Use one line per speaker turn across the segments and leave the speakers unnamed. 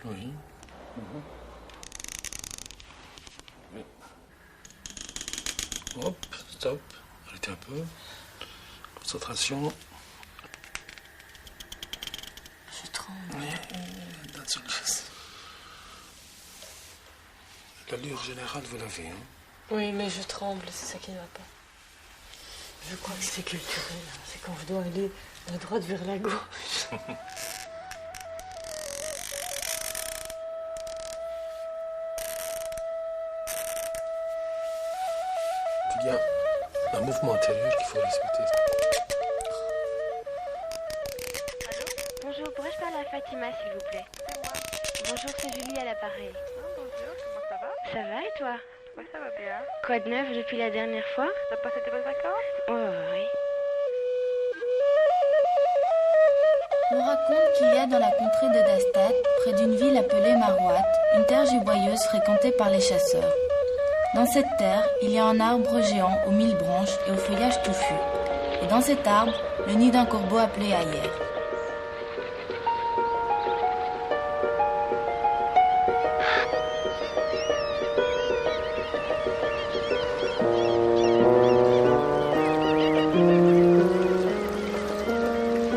Oui. Oui. Hop, stop. Arrêtez un peu. Concentration.
Je tremble.
Oui, that's all yes. L'allure générale, vous l'avez, hein?
Oui, mais je tremble, c'est ça qui ne va pas. Je crois que c'est culturel. C'est quand je dois aller de la droite vers la gauche.
Il y a un mouvement intérieur qu'il faut respecter.
Allô? Bonjour, pourrais-je parler à Fatima, s'il vous plaît? C'est moi. Bonjour, c'est Julie à l'appareil.
Bonjour, comment ça va?
Ça va et toi?
Oui, ça va bien.
Quoi de neuf depuis la dernière fois?
T'as passé tes bonnes vacances?
Oui.
On raconte qu'il y a dans la contrée de Dastat, près d'une ville appelée Marouat, une terre giboyeuse fréquentée par les chasseurs. Dans cette terre, il y a un arbre géant aux 1000 branches et au feuillage touffu. Et dans cet arbre, le nid d'un corbeau appelé Ayer.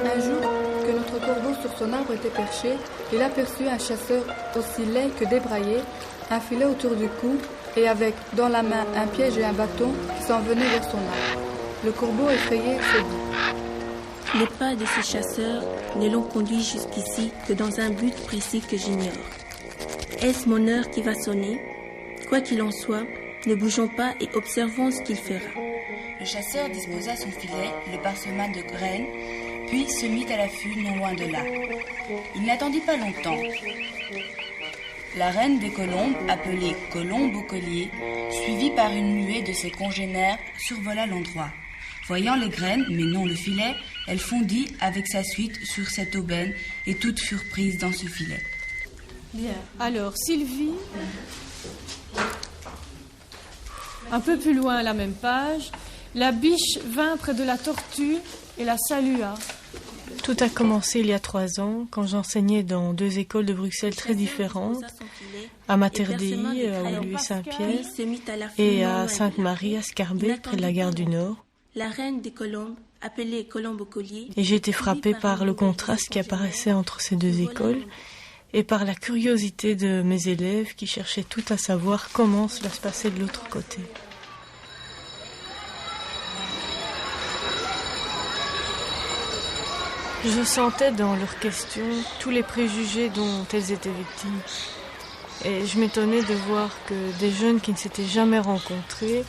Un jour, que notre corbeau sur son arbre était perché, il aperçut un chasseur aussi laid que débraillé, un filet autour du cou et avec dans la main un piège et un bâton qui s'en venaient vers son arbre. Le corbeau effrayé se dit:
Les pas de ces chasseurs ne l'ont conduit jusqu'ici que dans un but précis que j'ignore. Est-ce mon heure qui va sonner? Quoi qu'il en soit, ne bougeons pas et observons ce qu'il fera.
Le chasseur disposa son filet, le parsemin de graines, puis se mit à l'affût non loin de là. Il n'attendit pas longtemps. La reine des colombes, appelée Colombe au collier, suivie par une nuée de ses congénères, survola l'endroit. Voyant les graines, mais non le filet, elle fondit avec sa suite sur cette aubaine et toutes furent prises dans ce filet.
Bien. Alors, Sylvie, un peu plus loin, la même page, la biche vint près de la tortue et la salua.
Tout a commencé il y a 3 ans, quand j'enseignais dans 2 écoles de Bruxelles très différentes, à Materdy, à Louis-Saint-Pierre, et à Sainte-Marie, à Scarbeck, près de la gare du Nord.
La reine des colombes, appelée Colombe au collier,
Et j'ai été frappée par le contraste qui apparaissait entre ces 2 écoles, et par la curiosité de mes élèves qui cherchaient tout à savoir comment cela se passait de l'autre côté. Je sentais dans leurs questions tous les préjugés dont elles étaient victimes. Et je m'étonnais de voir que des jeunes qui ne s'étaient jamais rencontrés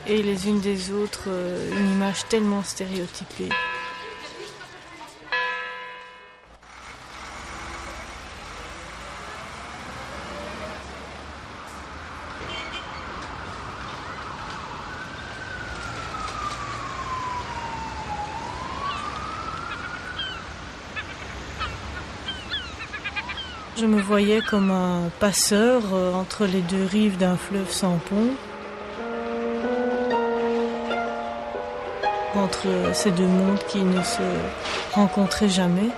aient les unes des autres une image tellement stéréotypée. Je me voyais comme un passeur entre les 2 rives d'un fleuve sans pont, entre ces 2 mondes qui ne se rencontraient jamais.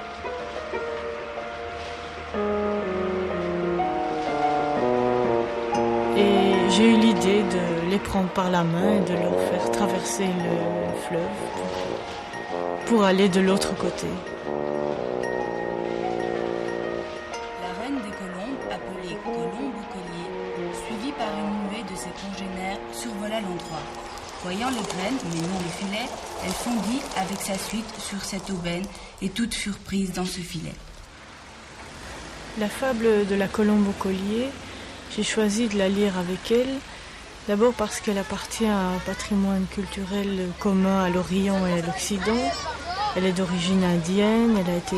Et j'ai eu l'idée de les prendre par la main et de leur faire traverser le fleuve pour aller de l'autre côté.
La reine des colombes, appelée Colombe au collier, suivie par une nuée de ses congénères, survola l'endroit. Voyant les graines, mais non le filet, elle fondit avec sa suite sur cette aubaine et toutes furent prises dans ce filet.
La fable de la colombe au collier, j'ai choisi de la lire avec elle, d'abord parce qu'elle appartient à un patrimoine culturel commun à l'Orient et à l'Occident. Elle est d'origine indienne, elle a été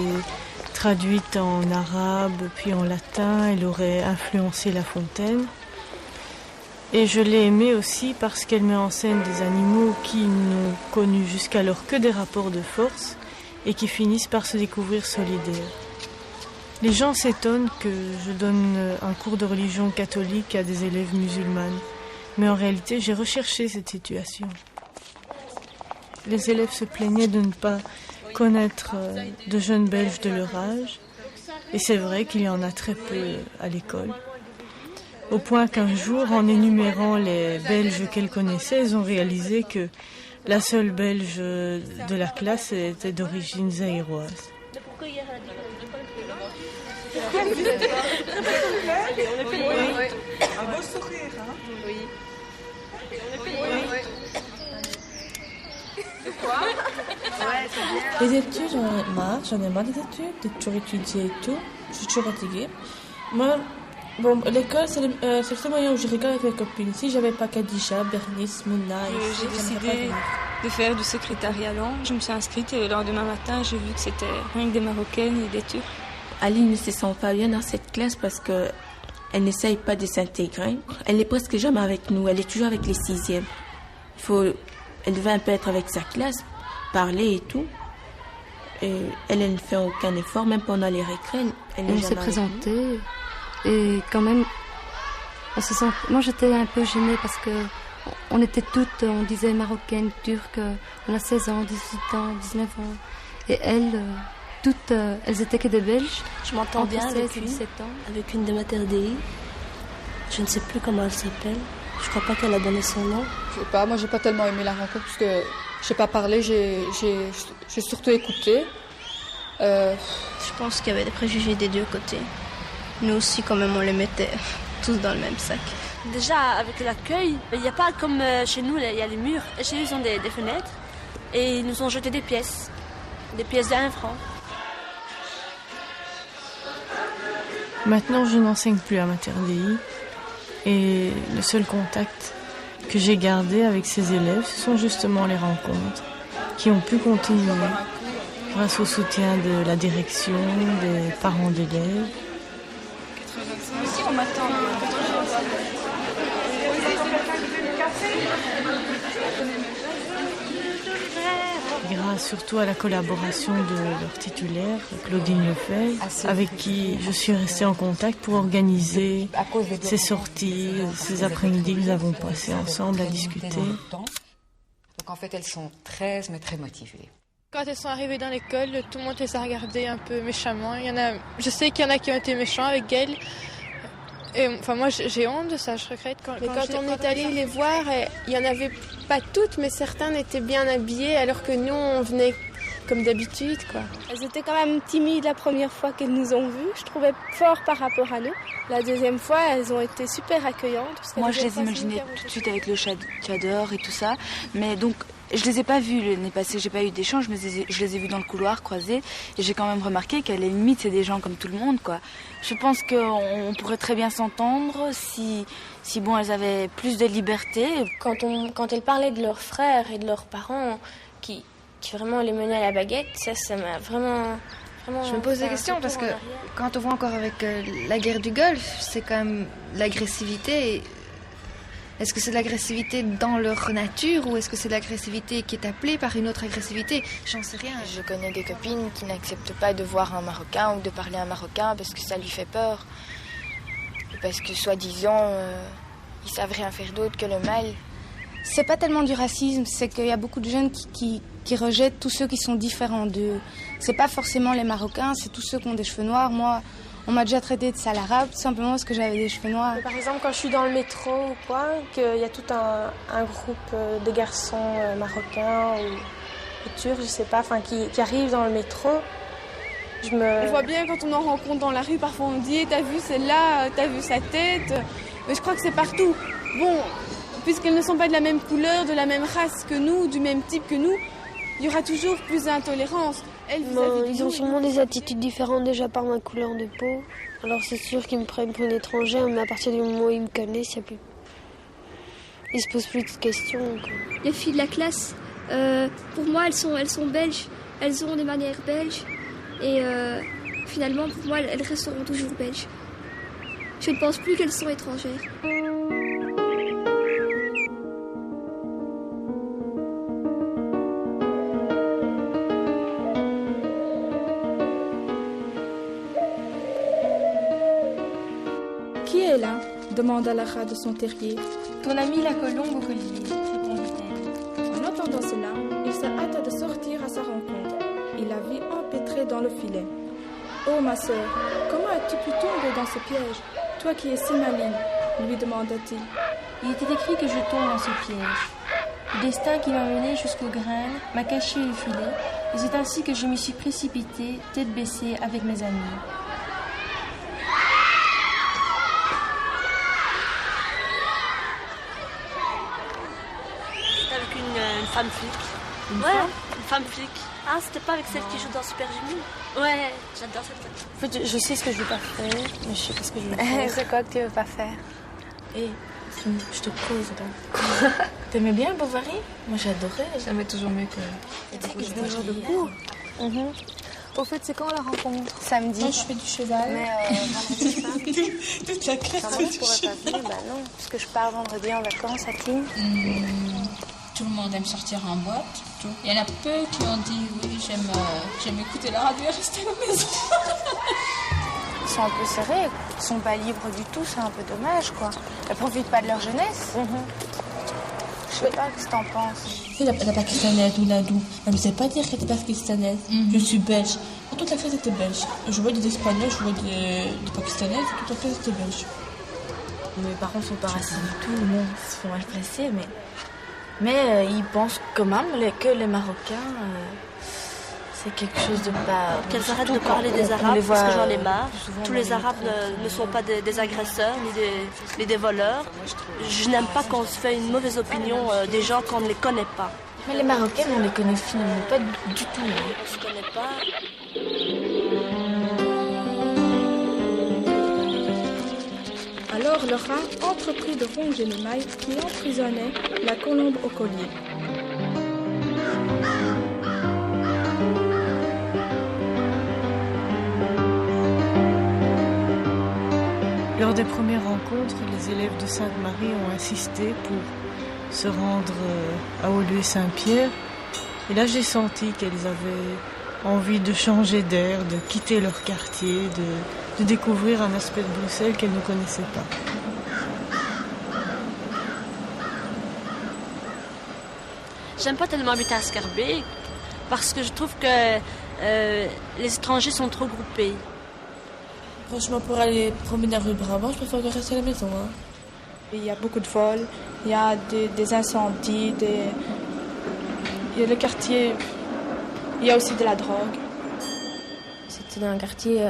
traduite en arabe puis en latin, elle aurait influencé La Fontaine. Et je l'ai aimée aussi parce qu'elle met en scène des animaux qui n'ont connu jusqu'alors que des rapports de force et qui finissent par se découvrir solidaires. Les gens s'étonnent que je donne un cours de religion catholique à des élèves musulmanes, mais en réalité j'ai recherché cette situation. Les élèves se plaignaient de ne pas connaître de jeunes Belges de leur âge, Et c'est vrai qu'il y en a très peu à l'école. Au point qu'un jour, en énumérant les Belges qu'elles connaissaient, elles ont réalisé que la seule Belge de la classe était d'origine zaïroise.
Un beau sourire, hein? Oui.
Les études, j'en ai marre des études, de toujours étudier et tout. Je suis toujours fatiguée. Moi, bon, l'école, c'est le seul moyen où je rigole avec mes copines. Si j'avais pas Kadisha, Bernice, Mouna,
j'ai décidé de faire du secrétariat langue. Je me suis inscrite et le lendemain matin, j'ai vu que c'était rien que des Marocaines et des Turcs.
Aline ne se sent pas bien dans cette classe parce que elle n'essaye pas de s'intégrer. Elle n'est presque jamais avec nous, elle est toujours avec les 6e. Elle devait un peu être avec sa classe, parler et tout. Et elle ne fait aucun effort, même pendant les récrés.
Elle s'est présentée et quand même, moi j'étais un peu gênée parce que on était toutes, on disait marocaines, turques, on a 16 ans, 18 ans, 19 ans. Et elles, toutes, elles étaient que des Belges.
Je m'entends bien avec une de ma TRDI. Je ne sais plus comment elle s'appelle. Je crois pas qu'elle a donné son nom.
Je sais pas, moi j'ai pas tellement aimé la rencontre parce que j'ai pas parlé, j'ai surtout écouté.
Je pense qu'il y avait des préjugés des deux côtés. Nous aussi quand même on les mettait tous dans le même sac.
Déjà avec l'accueil, il n'y a pas comme chez nous, il y a les murs. Et chez eux ils ont des fenêtres et ils nous ont jeté des pièces d'1 franc.
Maintenant je n'enseigne plus à ma TRDI. Et le seul contact que j'ai gardé avec ces élèves, ce sont justement les rencontres qui ont pu continuer grâce au soutien de la direction, des parents d'élèves.
Ici, on m'attend.
Grâce surtout à la collaboration de leur titulaire, Claudine Lefebvre, avec qui je suis restée en contact pour organiser ces sorties, ces après-midi que nous avons passés ensemble à discuter.
Donc en fait, elles sont très motivées.
Quand elles sont arrivées dans l'école, tout le monde les a regardées un peu méchamment. Je sais qu'il y en a qui ont été méchants avec elles. Et, enfin, moi, j'ai honte de ça, je regrette.
Quand on est allé les voir, il n'y en avait pas toutes, mais certaines étaient bien habillées, alors que nous, on venait comme d'habitude, quoi.
Elles étaient quand même timides la première fois qu'elles nous ont vues. Je trouvais fort par rapport à nous. La deuxième fois, elles ont été super accueillantes.
Moi, je les imaginais tout de suite avec le tchador et tout ça. Mais donc, je les ai pas vus l'année passée, j'ai pas eu d'échange, mais je les ai vus dans le couloir, croisés. Et j'ai quand même remarqué qu'à la limite, c'est des gens comme tout le monde, quoi. Je pense qu'on pourrait très bien s'entendre si bon, elles avaient plus de liberté.
Quand elles parlaient de leurs frères et de leurs parents qui vraiment les menaient à la baguette, ça m'a vraiment...
Je me pose des questions parce que quand on voit encore avec la guerre du Golfe, c'est quand même l'agressivité. Est-ce que c'est de l'agressivité dans leur nature ou est-ce que c'est de l'agressivité qui est appelée par une autre agressivité? J'en sais rien.
Je connais des copines qui n'acceptent pas de voir un Marocain ou de parler un Marocain parce que ça lui fait peur. Parce que soi-disant, ils savent rien faire d'autre que le mal.
C'est pas tellement du racisme, c'est qu'il y a beaucoup de jeunes qui rejettent tous ceux qui sont différents d'eux. C'est pas forcément les Marocains, c'est tous ceux qui ont des cheveux noirs. Moi, on m'a déjà traité de sale arabe, tout simplement parce que j'avais des cheveux noirs.
Par exemple, quand je suis dans le métro ou quoi, qu'il y a tout un groupe de garçons marocains ou turcs, je sais pas, qui arrivent dans le métro,
On voit bien quand on en rencontre dans la rue, parfois on dit « t'as vu celle-là, t'as vu sa tête ?» Mais je crois que c'est partout. Bon, puisqu'elles ne sont pas de la même couleur, de la même race que nous, du même type que nous, il y aura toujours plus d'intolérance.
Ils ont sûrement des attitudes différentes déjà par ma couleur de peau. Alors c'est sûr qu'ils me prennent pour une étrangère, mais à partir du moment où ils me connaissent, ils se posent plus de questions, quoi.
Les filles de la classe, pour moi, elles sont belges. Elles ont des manières belges. Et finalement, pour moi, elles resteront toujours belges. Je ne pense plus qu'elles sont étrangères.
Qui est là? Demanda Lara de son terrier.
Ton ami la colombe au collier, répondit-elle.
En entendant cela, il se hâta de sortir à sa rencontre. Il la vit empêtrée dans le filet. Oh ma sœur, comment as-tu pu tomber dans ce piège, toi qui es si maligne, lui demanda-t-il.
Il était écrit que je tombe dans ce piège. Le destin qui m'a mené jusqu'aux graines m'a caché le filet, et c'est ainsi que je m'y suis précipitée, tête baissée, avec mes amis.
C'était avec une femme flic. Une femme flic. Ah, c'était pas avec celle qui joue dans Super Junior? Ouais, j'adore cette femme.
En fait, je sais ce que je veux pas faire, mais je sais pas ce que je veux faire.
C'est quoi que tu veux pas faire?
Je te pose donc. T'aimais bien Bovary? Moi j'adorais.
J'aimais toujours mieux que.
Tu sais que je vais
jour de cours. Au fait, c'est quand la rencontre? Samedi.
Moi je fais du cheval.
Mais vendredi, je pars.
Toute la classe.
Je pourrais pas venir, bah non. Parce que je pars vendredi en vacances à qui?
Tout le monde aime sortir en boîte. Tout. Il y en a peu qui ont dit oui, j'aime écouter la radio et rester à la maison.
Ils sont un peu serrés, ils sont pas libres du tout, c'est un peu dommage quoi. Ils profitent pas de leur jeunesse. Je sais pas ce que t'en penses.
La pakistanaise ou l'hindou, elle ne sait pas dire qu'elle était pakistanaise. Je suis belge. Toute la classe était belge. Je vois des Espagnols, je vois des Pakistanaises, toute la classe était belge.
Mes parents sont pas racistes du tout, non, ils se font agresser, mais ils pensent quand même que les Marocains, c'est quelque chose de pas...
Qu'elles arrêtent de parler des Arabes parce que j'en ai marre. Tous les Arabes ne sont pas des agresseurs ni des voleurs. Je n'aime pas quand on se fait une mauvaise opinion des gens qu'on ne les connaît pas.
Mais les Marocains, on les connaît finalement pas du tout.
On se connaît pas.
Alors le rat entreprit de ronger le mail qui emprisonnait la colombe au collier.
Lors des premières rencontres, les élèves de Sainte-Marie ont insisté pour se rendre à Olieu-Saint-Pierre. Et là, j'ai senti qu'elles avaient envie de changer d'air, de quitter leur quartier, de découvrir un aspect de Bruxelles qu'elles ne connaissaient pas.
J'aime pas tellement habiter à Scarbeck parce que je trouve que les étrangers sont trop groupés.
Franchement, pour aller promener la rue Brabant, je préfère rester à la maison. Hein.
Il y a beaucoup de vols, il y a des incendies, il y a le quartier, il y a aussi de la drogue.
C'était un quartier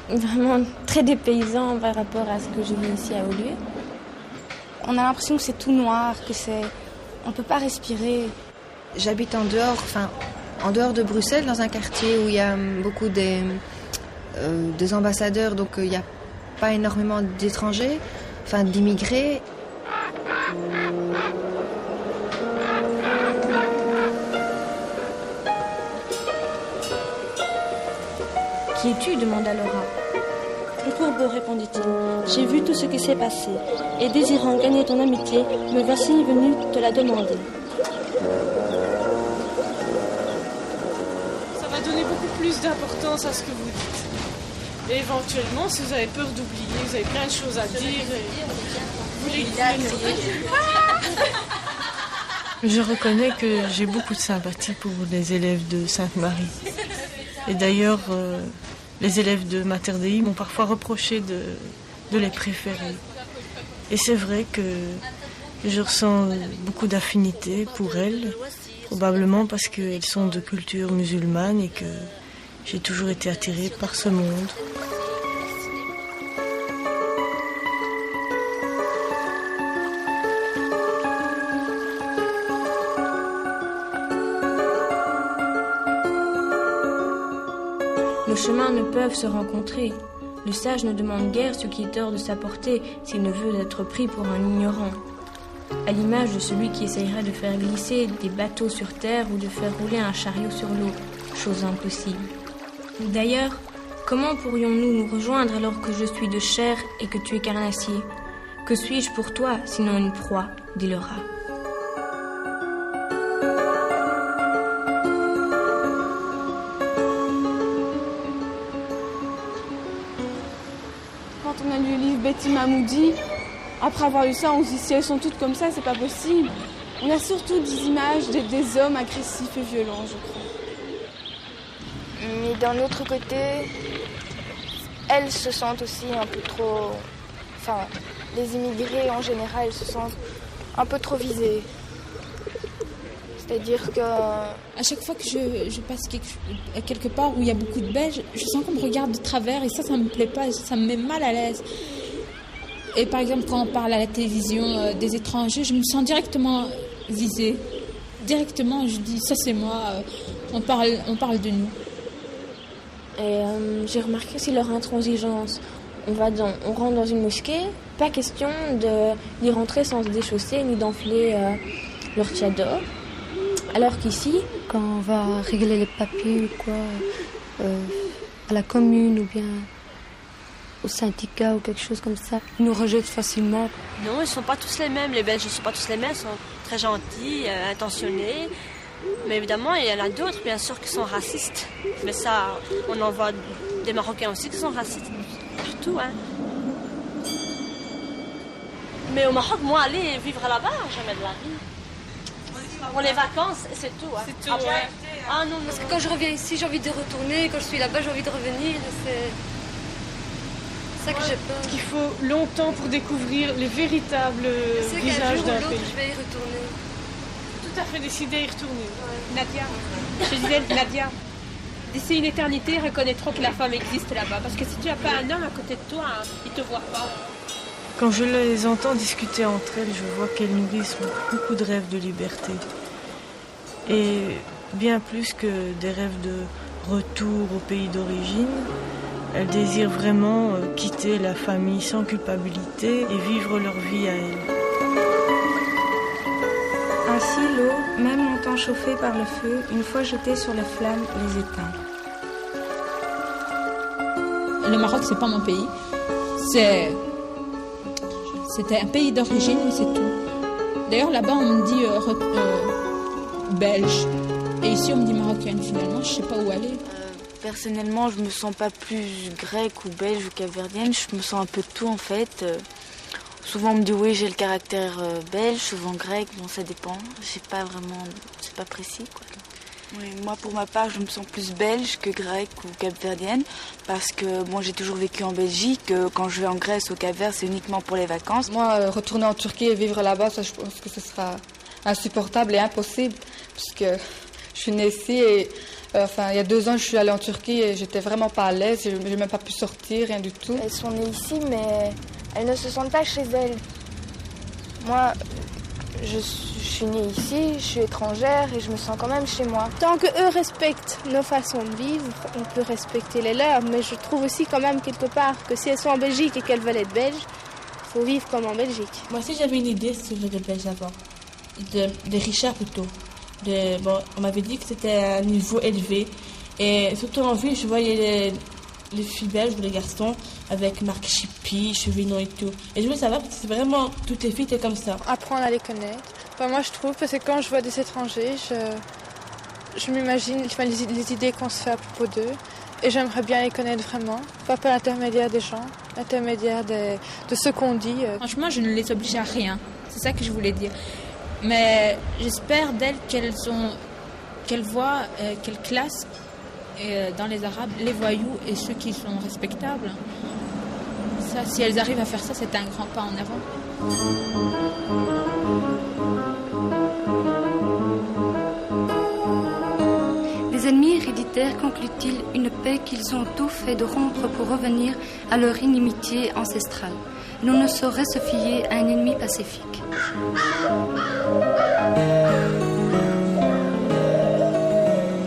vraiment très dépaysant par rapport à ce que j'ai vu ici à Olieu.
On a l'impression que c'est tout noir, on peut pas respirer.
J'habite en dehors de Bruxelles, dans un quartier où il y a beaucoup des ambassadeurs, donc il n'y a pas énormément d'étrangers, d'immigrés.
Qui es-tu demanda Laura.
Le Courbeau, répondit-il. J'ai vu tout ce qui s'est passé, et désirant gagner ton amitié, me voici venu te la demander.
Ça va donner beaucoup plus d'importance à ce que vous dites. Et éventuellement, si vous avez peur d'oublier, vous avez plein de choses à dire, vous les
Je reconnais que j'ai beaucoup de sympathie pour les élèves de Sainte-Marie. Et d'ailleurs, les élèves de Mater Dei m'ont parfois reproché de les préférer. Et c'est vrai que je ressens beaucoup d'affinité pour elles, probablement parce qu'elles sont de culture musulmane et que j'ai toujours été attirée par ce monde.
Nos chemins ne peuvent se rencontrer. Le sage ne demande guère ce qui est hors de sa portée s'il ne veut être pris pour un ignorant. À l'image de celui qui essayerait de faire glisser des bateaux sur terre ou de faire rouler un chariot sur l'eau, chose impossible. D'ailleurs, comment pourrions-nous nous rejoindre alors que je suis de chair et que tu es carnassier? Que suis-je pour toi, sinon une proie, dit le rat.
Quand on a lu le livre Betty Mahmoudi, après avoir lu ça, on se dit si elles sont toutes comme ça, c'est pas possible. On a surtout des images des hommes agressifs et violents, je crois.
Mais d'un autre côté, elles se sentent aussi un peu trop... Enfin, les immigrés en général se sentent un peu trop visés. C'est-à-dire que...
À chaque fois que je passe quelque part où il y a beaucoup de Belges, je sens qu'on me regarde de travers et ça me plaît pas, ça me met mal à l'aise. Et par exemple, quand on parle à la télévision des étrangers, je me sens directement visée. Directement, je dis, ça c'est moi, on parle de nous.
Et j'ai remarqué aussi leur intransigeance. On rentre dans une mosquée, pas question d'y rentrer sans se déchausser ni d'enfiler leur tchador. Alors qu'ici,
quand on va régler les papiers ou quoi, à la commune ou bien au syndicat ou quelque chose comme ça, ils nous rejettent facilement.
Non, ils ne sont pas tous les mêmes. Les Belges ne sont pas tous les mêmes, ils sont très gentils, intentionnés. Mais évidemment, il y en a d'autres, bien sûr, qui sont racistes. Mais ça, on en voit des Marocains aussi qui sont racistes. Surtout, hein. Mais au Maroc, moi, aller vivre là-bas, jamais de la vie. Pour les vacances, c'est tout. Hein.
C'est tout, ouais.
Ah non, parce que quand je reviens ici, j'ai envie de retourner. Quand je suis là-bas, j'ai envie de revenir. C'est ça que j'ai peur.
Il faut longtemps pour découvrir les véritables visages d'un pays.
Je vais y retourner.
Tout à fait décidé à y retourner.
Ouais. Nadia, je disais, Nadia, d'ici une éternité, reconnaîtront que la femme existe là-bas. Parce que si tu n'as pas un homme à côté de toi, hein, il ne te voit pas.
Quand je les entends discuter entre elles, je vois qu'elles nourrissent beaucoup de rêves de liberté. Et bien plus que des rêves de retour au pays d'origine, elles désirent vraiment quitter la famille sans culpabilité et vivre leur vie à elles.
Ainsi, l'eau, même longtemps chauffée par le feu, une fois jetée sur les flammes, les éteint.
Le Maroc, c'est pas mon pays. C'était un pays d'origine, mais c'est tout. D'ailleurs, là-bas, on me dit belge. Et ici, on me dit marocaine. Finalement, je sais pas où aller.
Personnellement, je me sens pas plus grecque ou belge ou capverdienne. Je me sens un peu de tout, en fait. Souvent, on me dit oui, j'ai le caractère belge, souvent grec. Bon, ça dépend. C'est pas précis, quoi. Oui, moi, pour ma part, je me sens plus belge que grecque ou capverdienne parce que moi, j'ai toujours vécu en Belgique. Quand je vais en Grèce, au Cap-Vert, c'est uniquement pour les vacances.
Moi, retourner en Turquie et vivre là-bas, ça, je pense que ce sera insupportable et impossible puisque je suis née ici et il y a 2 ans, je suis allée en Turquie et j'étais vraiment pas à l'aise. Je n'ai même pas pu sortir, rien du tout.
Elles sont nées ici, mais elles ne se sentent pas chez elles. Moi, je suis née ici, je suis étrangère et je me sens quand même chez moi.
Tant qu'eux respectent nos façons de vivre, on peut respecter les leurs, mais je trouve aussi quand même quelque part que si elles sont en Belgique et qu'elles veulent être belges, il faut vivre comme en Belgique.
Moi aussi j'avais une idée sur les Belges avant, des Richards plutôt. On m'avait dit que c'était un niveau élevé et surtout en ville je voyais les filles belges ou les garçons avec marque Chippy, Chevignon et tout. Et je voulais savoir si vraiment toutes les filles étaient comme ça.
Apprendre à les connaître. Moi je trouve, parce que quand je vois des étrangers, je m'imagine les idées qu'on se fait à propos d'eux. Et j'aimerais bien les connaître vraiment. Pas par l'intermédiaire des gens, l'intermédiaire de ce qu'on dit.
Franchement, je ne les oblige à rien. C'est ça que je voulais dire. Mais j'espère d'elles qu'elles voient, qu'elles classent dans les Arabes les voyous et ceux qui sont respectables. Ça, si elles arrivent à faire ça, c'est un grand pas en avant.
Les ennemis héréditaires concluent-ils une paix qu'ils ont tout fait de rompre pour revenir à leur inimitié ancestrale. L'on ne saurait se fier à un ennemi pacifique.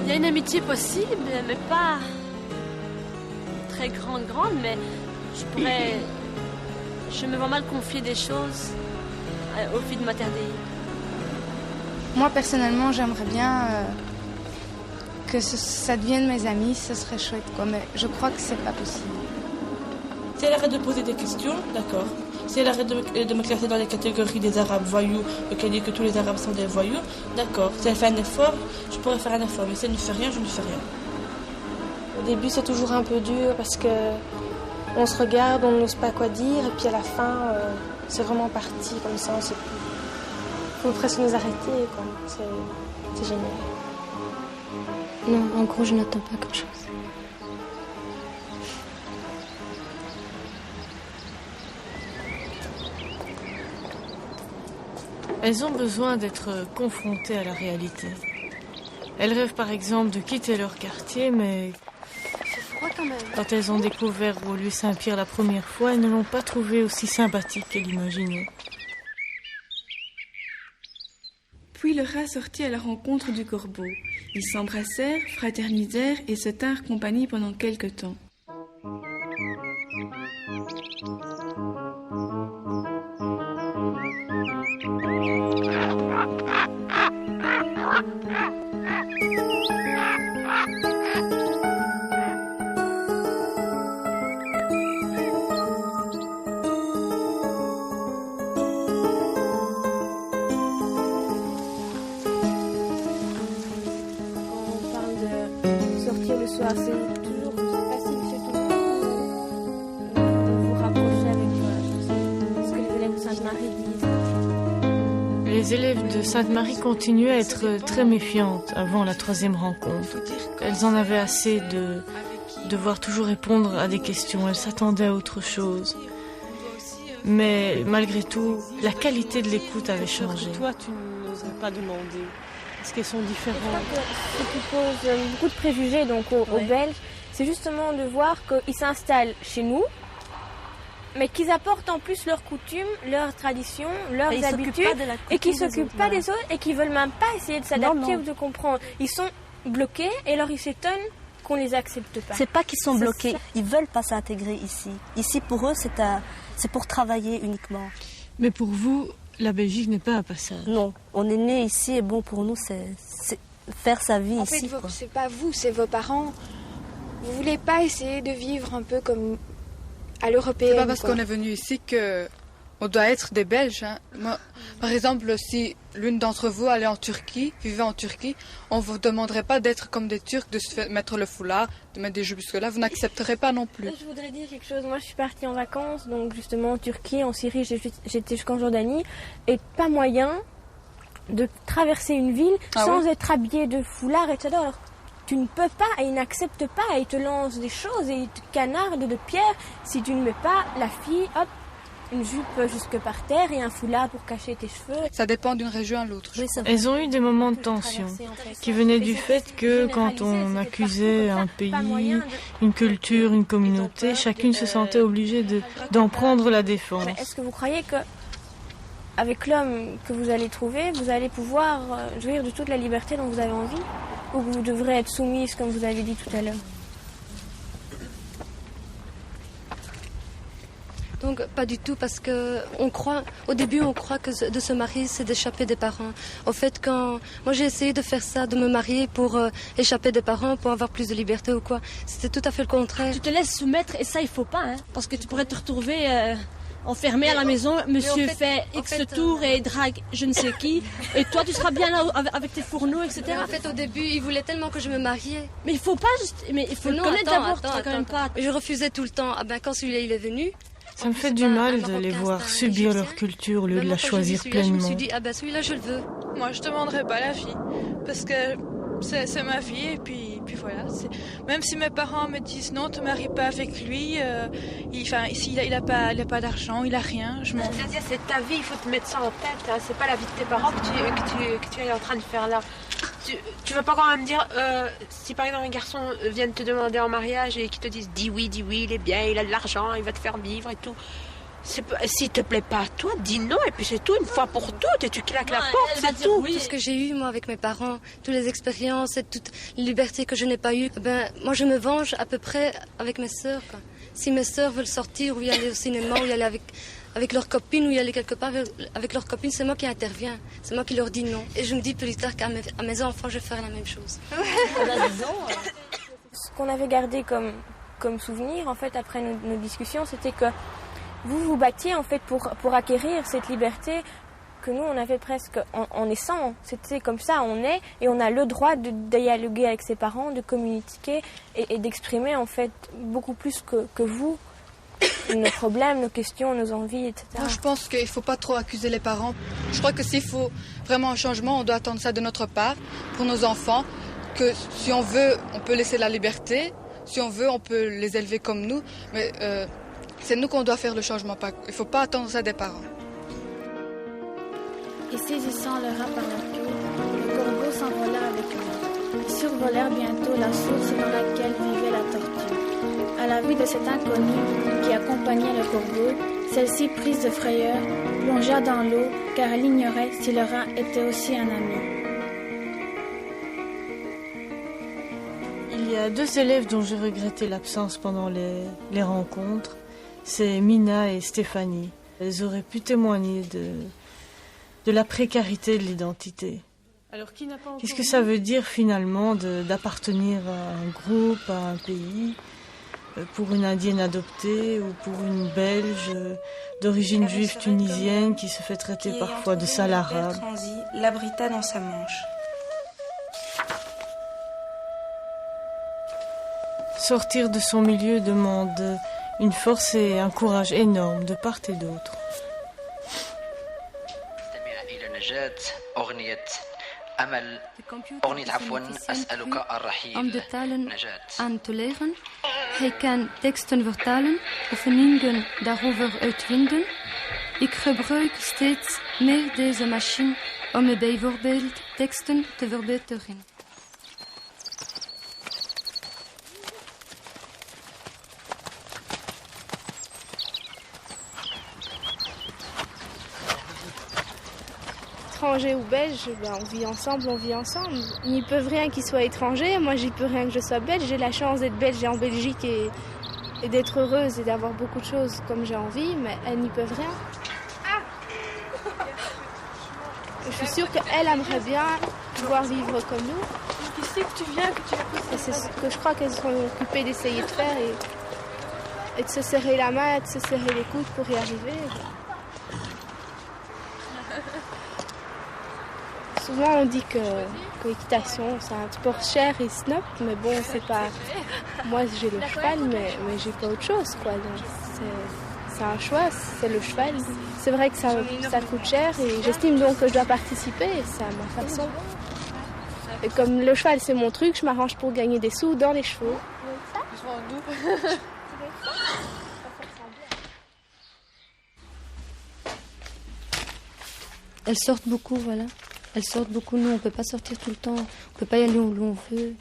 Il y a une amitié possible, mais pas très grande, mais je me vois mal confier des choses aux filles de ma terre d'Aïe.
Moi, personnellement, j'aimerais bien que ça devienne mes amis, ce serait chouette, quoi, mais je crois que c'est pas possible.
Si elle arrête de poser des questions, d'accord. Si elle arrête de me classer dans les catégories des Arabes voyous, qu'elle dit que tous les Arabes sont des voyous, d'accord. Si elle fait un effort, je pourrais faire un effort, mais si elle ne fait rien, je ne fais rien.
Au début, c'est toujours un peu dur parce que on se regarde, on n'ose pas quoi dire, et puis à la fin, c'est vraiment parti comme ça, on sait plus. Il faut presque nous arrêter, quoi. C'est génial.
Non, en gros, je n'attends pas grand-chose.
Elles ont besoin d'être confrontées à la réalité. Elles rêvent par exemple de quitter leur quartier, mais quand elles ont découvert Beaulieu Saint-Pierre la première fois, elles ne l'ont pas trouvé aussi sympathique qu'elles l'imaginaient.
Puis le rat sortit à la rencontre du corbeau. Ils s'embrassèrent, fraternisèrent et se tinrent compagnie pendant quelque temps.
C'est toujours facile chez tout le monde de vous rapprocher avec ce que les élèves de Sainte-Marie disent.
Les élèves de Sainte-Marie continuaient à être très méfiantes avant la 3e rencontre. Elles en avaient assez de devoir toujours répondre à des questions. Elles s'attendaient à autre chose. Mais malgré tout, la qualité de l'écoute avait changé.
Toi, tu n'oserais pas demander. Est-ce qu'elles sont différentes?
Je crois que ce qui pose beaucoup de préjugés donc, aux Belges, c'est justement de voir qu'ils s'installent chez nous, mais qu'ils apportent en plus leurs coutumes, leurs traditions, leurs habitudes, et qu'ils ne s'occupent pas des autres, et qu'ils ne veulent même pas essayer de s'adapter ou de comprendre. Ils sont bloqués, et alors ils s'étonnent qu'on ne les accepte pas.
C'est pas qu'ils sont bloqués, ils ne veulent pas s'intégrer ici. Ici, pour eux, c'est pour travailler uniquement.
Mais pour vous, la Belgique n'est pas un passage.
Non, on est né ici et bon, pour nous, c'est faire sa vie ici.
En fait, c'est pas vous, c'est vos parents. Vous voulez pas essayer de vivre un peu comme à l'européenne.
C'est pas parce qu'on est venu ici que on doit être des Belges. Hein. Moi, par exemple, si l'une d'entre vous allait en Turquie, vivait en Turquie, on vous demanderait pas d'être comme des Turcs, de se mettre le foulard, de mettre des jupes jusque-là. Vous n'accepterez pas non plus.
Je voudrais dire quelque chose. Moi, je suis partie en vacances, donc justement en Turquie, en Syrie, j'étais jusqu'en Jordanie, et pas moyen de traverser une ville sans être habillé de foulard, etc. Alors, tu ne peux pas, et ils n'acceptent pas, et ils te lancent des choses, et ils te canardent de pierres si tu ne mets pas la fille, hop, une jupe jusque par terre et un foulard pour cacher tes cheveux.
Ça dépend d'une région à l'autre.
Elles ont eu des moments de tension qui venaient du fait que quand on accusait un pays, une culture, une communauté, chacune se sentait obligée d'en prendre la défense.
Est-ce que vous croyez que avec l'homme que vous allez trouver, vous allez pouvoir jouir de toute la liberté dont vous avez envie, ou que vous devrez être soumise comme vous avez dit tout à l'heure?
Donc pas du tout, parce que au début on croit que de se marier c'est d'échapper des parents. En fait, quand moi j'ai essayé de faire ça, de me marier pour échapper des parents, pour avoir plus de liberté ou quoi, c'était tout à fait le contraire.
Tu te laisses soumettre et ça il faut pas, hein, parce que tu pourrais te retrouver enfermé à la maison, monsieur fait X tours et drague je ne sais qui, et toi tu seras bien là avec tes fourneaux, etc.
En fait, au début, il voulait tellement que je me mariais.
Mais il faut pas mais il faut le connaître d'abord, quand même pas.
Je refusais tout le temps. Ah ben, quand celui-là il est venu,
ça me fait du mal de les voir subir leur culture au lieu de la choisir pleinement.
Je me suis dit, ah ben celui-là je le veux.
Moi je demanderai pas la vie, parce que c'est ma vie, et puis voilà. Même si mes parents me disent non, te marie pas avec lui, ici il a pas d'argent, il a rien, je m'en fous.
C'est ta vie, il faut te mettre ça en tête, hein. C'est pas la vie de tes parents que tu es en train de faire là. Tu vas pas quand même dire, si par exemple un garçon vient te demander en mariage et qu'il te dise dis oui, il est bien, il a de l'argent, il va te faire vivre et tout. S'il te plaît pas à toi, dis non, et puis c'est tout, une fois pour toutes, et tu claques la porte, c'est tout.
Tout ce que j'ai eu moi avec mes parents, toutes les expériences et toute les libertés que je n'ai pas eues, moi je me venge à peu près avec mes sœurs, quoi. Si mes sœurs veulent sortir ou y aller au cinéma ou y aller avec leurs copines ou y aller quelque part avec leurs copines, c'est moi qui interviens, c'est moi qui leur dis non. Et je me dis plus tard qu'à mes enfants, je vais faire la même chose.
Ce qu'on avait gardé comme souvenir, en fait, après nos discussions, c'était que vous vous battiez, en fait, pour acquérir cette liberté que nous, on avait presque en naissant. C'était comme ça, on est, et on a le droit de dialoguer avec ses parents, de communiquer et d'exprimer, en fait, beaucoup plus que vous, nos problèmes, nos questions, nos envies, etc.
Moi, je pense qu'il ne faut pas trop accuser les parents. Je crois que s'il faut vraiment un changement, on doit attendre ça de notre part, pour nos enfants, que si on veut, on peut laisser la liberté, si on veut, on peut les élever comme nous, mais c'est nous qu'on doit faire le changement. Il ne faut pas attendre ça des parents.
et saisissant le rat par la queue, le corbeau s'envola avec lui. Ils survolèrent bientôt la source dans laquelle vivait la tortue. À la vue de cet inconnu qui accompagnait le corbeau, celle-ci, prise de frayeur, plongea dans l'eau car elle ignorait si le rat était aussi un ami.
Il y a 2 élèves dont j'ai regretté l'absence pendant les rencontres. C'est Mina et Stéphanie. Elles auraient pu témoigner de la précarité de l'identité. Qu'est-ce que ça veut dire finalement d'appartenir à un groupe, à un pays, pour une indienne adoptée ou pour une belge d'origine juive tunisienne qui se fait traiter parfois de sale arabe.
L'abrita dans sa manche.
Sortir de son milieu demande une force et un courage énormes de part et d'autre.
Om de talen aan te leren. Hij kan teksten vertalen of meningen daarover uitvinden. Ik gebruik steeds meer deze machine om bijvoorbeeld teksten te verbeteren.
Étranger ou belge, on vit ensemble, Ils n'y peuvent rien qu'ils soient étrangers, moi j'y peux rien que je sois belge. J'ai la chance d'être belge et en Belgique et d'être heureuse et d'avoir beaucoup de choses comme j'ai envie, mais elles n'y peuvent rien. Je suis sûre qu'elles aimeraient bien pouvoir vivre comme nous.
Qu'est-ce que tu viens, que tu as poussé?
C'est ce que je crois qu'elles sont occupées d'essayer de faire et de se serrer la main, de se serrer les coudes pour y arriver. Souvent on dit que l'équitation c'est un sport cher et snob, mais bon c'est pas. Moi j'ai le cheval, mais j'ai pas autre chose quoi. Donc c'est un choix, c'est le cheval. C'est vrai que ça coûte cher et j'estime donc que je dois participer, c'est à ma façon. Et comme le cheval c'est mon truc, je m'arrange pour gagner des sous dans les chevaux.
Elles sortent beaucoup, voilà. Elles sortent beaucoup. Nous, on ne peut pas sortir tout le temps. On ne peut pas y aller où l'on veut.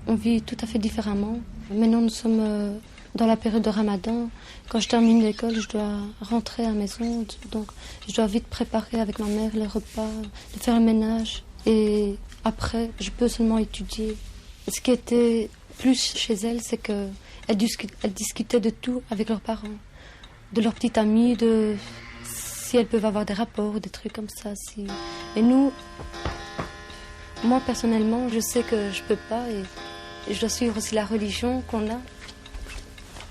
On vit tout à fait différemment. Maintenant, nous sommes dans la période de Ramadan. Quand je termine l'école, je dois rentrer à la maison. Donc, je dois vite préparer avec ma mère les repas, de faire le ménage. Et après, je peux seulement étudier. Ce qui était plus chez elles, c'est qu'elles discutaient de tout avec leurs parents. De leurs petites amies, si elles peuvent avoir des rapports, des trucs comme ça. Et nous, moi personnellement, je sais que je peux pas et je dois suivre aussi la religion qu'on a.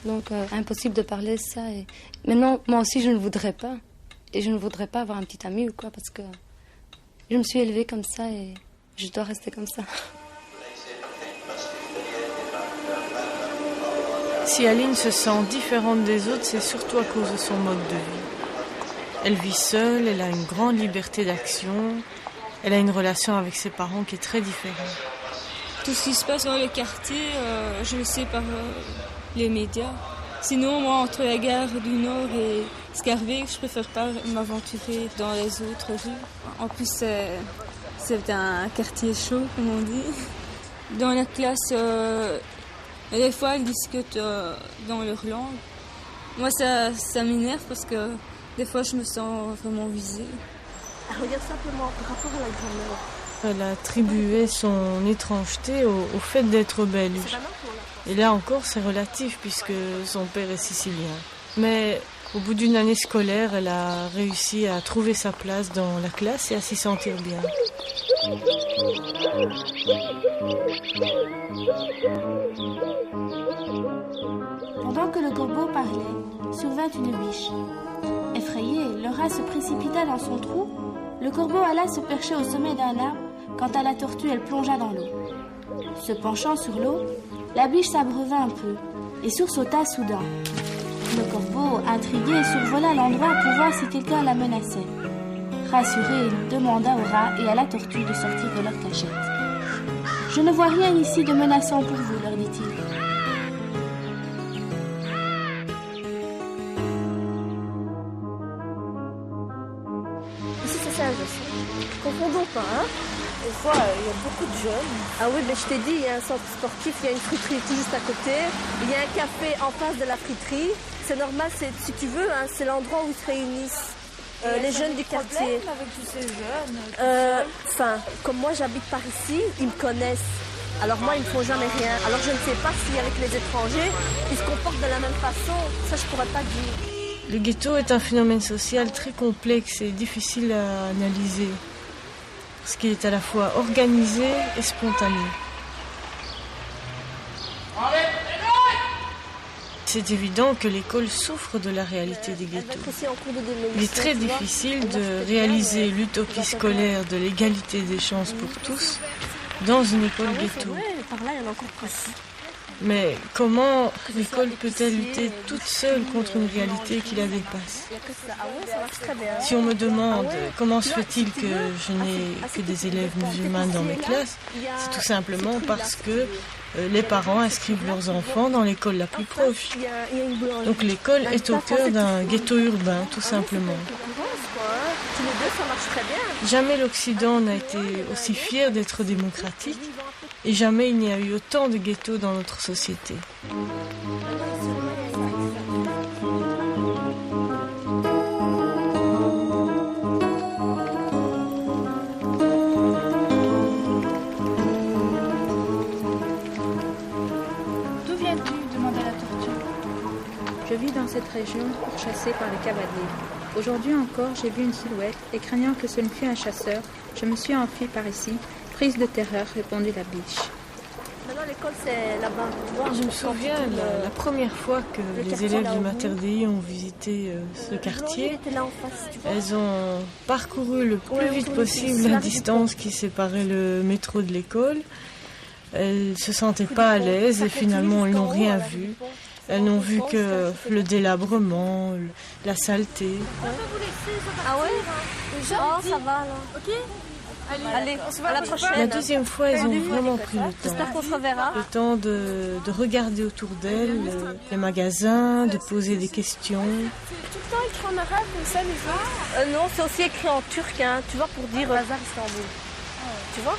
Donc impossible de parler de ça. Et maintenant, moi aussi, je ne voudrais pas. Et je ne voudrais pas avoir un petit ami ou quoi, parce que je me suis élevée comme ça et je dois rester comme ça.
Si Aline se sent différente des autres, c'est surtout à cause de son mode de vie. Elle vit seule, elle a une grande liberté d'action, elle a une relation avec ses parents qui est très différente.
Tout ce qui se passe dans le quartier, je le sais par les médias. Sinon, moi, entre la gare du Nord et Scarbeck, je préfère pas m'aventurer dans les autres rues. En plus, c'est un quartier chaud, comme on dit. Dans la classe, des fois, ils discutent dans leur langue. Moi, ça m'énerve parce que des fois, je me sens vraiment visée.
Regarde simplement par rapport à la grand-mère.
Elle attribuait son étrangeté au fait d'être belge. Et là encore, c'est relatif puisque son père est sicilien. Mais au bout d'une année scolaire, elle a réussi à trouver sa place dans la classe et à s'y sentir bien.
Pendant que le corbeau parlait, survint une biche. Effrayé, le rat se précipita dans son trou. Le corbeau alla se percher au sommet d'un arbre. Quant à la tortue, elle plongea dans l'eau. Se penchant sur l'eau, la biche s'abreuva un peu et sursauta soudain. Le corbeau, intrigué, survola l'endroit pour voir si quelqu'un la menaçait. Rassuré, il demanda au rat et à la tortue de sortir de leur cachette. « Je ne vois rien ici de menaçant pour vous, leur dit-il.
confondons pas, hein.
Des fois, il y a beaucoup de jeunes.
Ah oui, mais je t'ai dit, il y a un centre sportif, il y a une friterie tout juste à côté, il y a un café en face de la friterie. C'est normal, si tu veux, hein, c'est l'endroit où ils se réunissent. Les jeunes du quartier.
Avec tous ces jeunes.
Enfin, comme moi j'habite par ici, ils me connaissent. Alors moi, ils ne font jamais rien. Alors je ne sais pas si avec les étrangers, ils se comportent de la même façon. Ça, je pourrais pas dire.
Le ghetto est un phénomène social très complexe et difficile à analyser, parce qu'il est à la fois organisé et spontané. C'est évident que l'école souffre de la réalité des ghettos. Il est très difficile de réaliser l'utopie scolaire de l'égalité des chances pour tous dans une école ghetto. Mais comment l'école peut-elle lutter toute seule contre une réalité qui la dépasse? Si on me demande comment se fait-il que je n'ai que des élèves musulmans dans mes classes, c'est tout simplement parce que les parents inscrivent leurs enfants dans l'école la plus proche. Donc l'école est au cœur d'un ghetto urbain, tout simplement. Jamais l'Occident n'a été aussi fier d'être démocratique et jamais il n'y a eu autant de ghettos dans notre société.
D'où viens-tu ? Demanda la tortue. Je vis dans cette région pourchassée par les cavaliers. Aujourd'hui encore, j'ai vu une silhouette et craignant que ce ne fût un chasseur, je me suis enfuie par ici. Prise de terreur, répondit la biche.
Maintenant, l'école, c'est là-bas.
Je me souviens, la première fois que les élèves du Mater Dei ont visité ce quartier, elles ont parcouru le plus vite possible la distance qui séparait le métro de l'école. Elles ne se sentaient pas à l'aise et finalement, elles n'ont rien vu. Elles n'ont vu que le délabrement, la saleté.
Ah ouais? Oh, ça va alors. Ok. Allez, à la prochaine.
La deuxième fois, elles ont vraiment pris le temps.
J'espère qu'on se reverra.
Le temps de regarder autour d'elles les magasins, de poser des questions.
C'est tout le temps écrit en arabe comme ça, les gens?
Non, c'est aussi écrit en turc, hein, tu vois, pour dire Bazar Istanbul. Tu vois?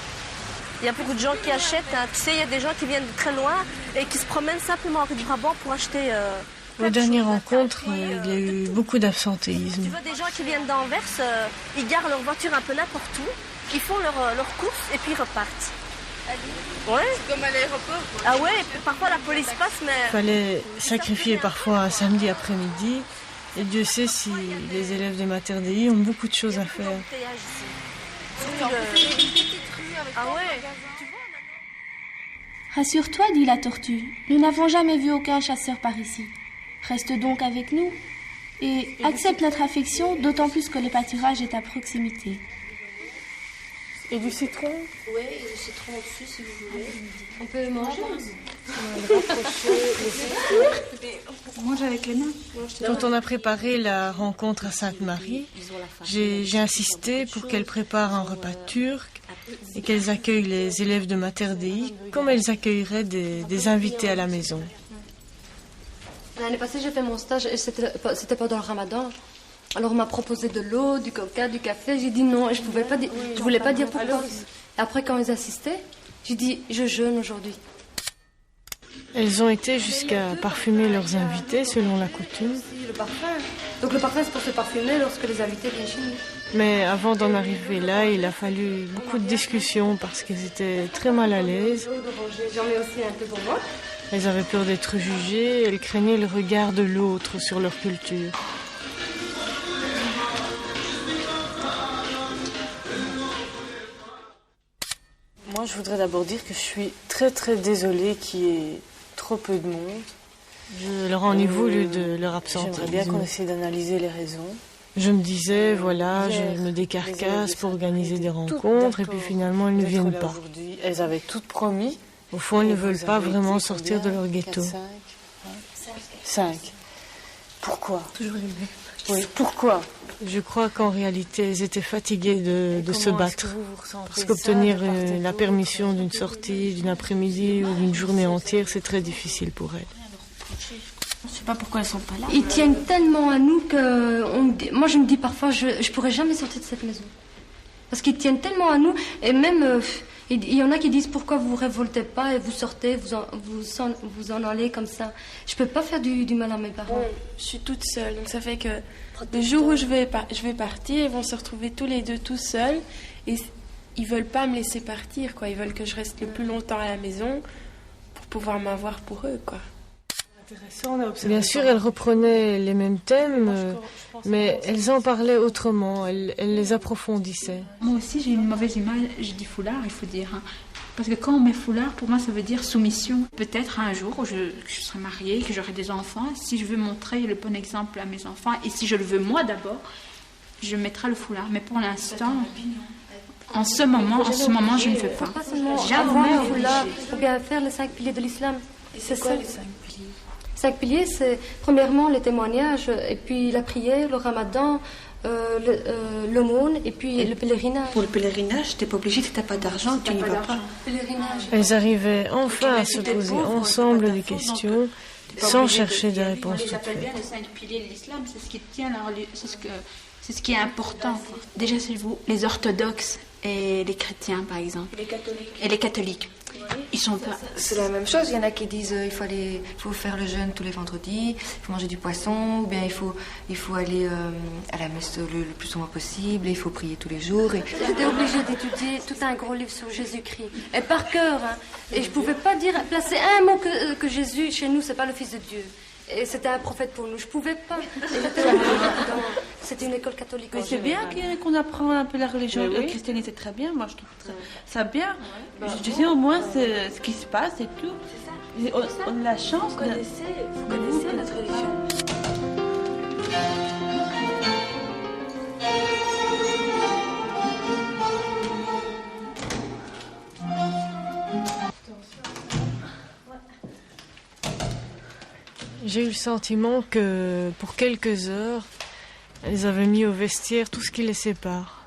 Il y a beaucoup de gens qui achètent. Hein. Tu sais, il y a des gens qui viennent de très loin et qui se promènent simplement en rue de Brabant pour acheter.
Aux dernières rencontres, il y a eu beaucoup d'absentéisme.
Tu vois, des gens qui viennent d'Anvers, ils garent leur voiture un peu n'importe où, ils font leurs courses et puis ils repartent. Ouais.
C'est comme à l'aéroport.
Ah ouais, parfois la police passe, mais...
Il fallait sacrifier parfois un samedi après-midi. Et Dieu sait si les élèves de Mater Dei ont beaucoup de choses à faire.
Ah ouais.
Rassure-toi, dit la tortue, nous n'avons jamais vu aucun chasseur par ici. Reste donc avec nous et accepte notre affection, d'autant plus que le pâturage est à proximité.
Et du citron?
Oui, et du citron au-dessus si vous voulez. On peut manger.
On mange avec les mains.
Quand on a préparé la rencontre à Sainte-Marie, j'ai insisté pour qu'elles préparent un repas turc et qu'elles accueillent les élèves de Mater Dei comme elles accueilleraient des invités à la maison.
L'année passée, j'ai fait mon stage et c'était pendant le ramadan. Alors on m'a proposé de l'eau, du coca, du café. J'ai dit non et je voulais pas dire pourquoi. Et après, quand ils assistaient, j'ai dit je jeûne aujourd'hui.
Elles ont été jusqu'à parfumer leurs invités selon la coutume.
Le parfum. Donc le parfum, c'est pour se parfumer lorsque les invités viennent chez nous.
Mais avant d'en arriver là, il a fallu beaucoup de discussions parce qu'elles étaient très mal à l'aise.
J'en mets aussi un peu pour moi.
Elles avaient peur d'être jugées, elles craignaient le regard de l'autre sur leur culture. Moi, je voudrais d'abord dire que je suis très très désolée qu'il y ait trop peu de monde. Je leur en ai voulu de leur absentéisme. J'aimerais bien qu'on essaie d'analyser les raisons. Je me disais, voilà, je me décarcasse pour organiser des rencontres et puis finalement, elles ne viennent pas. Elles avaient toutes promis. Au fond, elles ne veulent pas vraiment sortir de leur ghetto. 5. Pourquoi? Toujours les mêmes. Oui, pourquoi? Je crois qu'en réalité, elles étaient fatiguées de se battre. Parce qu'obtenir la permission d'une sortie, d'une après-midi ou d'une journée entière, c'est très difficile pour elles.
Je ne sais pas pourquoi elles sont pas là. Ils tiennent tellement à nous que... Moi, je me dis parfois, je ne pourrais jamais sortir de cette maison. Parce qu'ils tiennent tellement à nous, et même, il y en a qui disent pourquoi vous ne révoltez pas et vous sortez, vous en allez comme ça. Je ne peux pas faire du mal à mes parents.
Je suis toute seule, donc ça fait que le jour où je vais partir, ils vont se retrouver tous les deux tout seuls, et ils veulent pas me laisser partir, quoi. Ils veulent que je reste le plus longtemps à la maison pour pouvoir m'avoir pour eux, quoi.
Bien sûr, elles reprenaient les mêmes thèmes, mais elles en parlaient autrement, elles les approfondissaient.
Moi aussi, j'ai une mauvaise image du foulard, il faut dire. Parce que quand on met foulard, pour moi, ça veut dire soumission. Peut-être un jour où je serai mariée, que j'aurai des enfants, si je veux montrer le bon exemple à mes enfants, et si je le veux moi d'abord, je mettrai le foulard. Mais pour l'instant, en ce moment, je ne fais pas.
Pas seulement avoir un foulard, ou bien faire les 5 piliers de l'islam.
C'est quoi les 5 piliers?
5 piliers, c'est premièrement les témoignages, et puis la prière, le ramadan, l'aumône, et puis le pèlerinage.
Pour le pèlerinage, tu n'es pas obligé, si tu n'as pas d'argent, tu n'y vas pas.
Elles arrivaient enfin à se poser ensemble des questions, sans chercher des réponses toutes faites.
Bien les 5 piliers de l'islam, c'est ce qui tient, c'est ce qui est important. Déjà, c'est vous, les orthodoxes et les chrétiens, par exemple. Et les catholiques. Ils sont pas...
C'est la même chose. Il y en a qui disent il faut faire le jeûne tous les vendredis, il faut manger du poisson, ou bien il faut aller à la messe le plus souvent possible, et il faut prier tous les jours.
J'étais obligée d'étudier tout un gros livre sur Jésus-Christ, et par cœur. Et je pouvais pas placer un mot que Jésus, chez nous, c'est pas le Fils de Dieu. Et c'était un prophète pour nous. Je pouvais pas. C'était une école catholique.
Mais c'est bien qu'on apprend un peu la religion. Le christianisme, c'est très bien. Moi, je trouve ça bien. Je sais au moins ce qui se passe et tout. On a la chance.
Vous connaissez notre religion.
J'ai eu le sentiment que, pour quelques heures, elles avaient mis au vestiaire tout ce qui les sépare.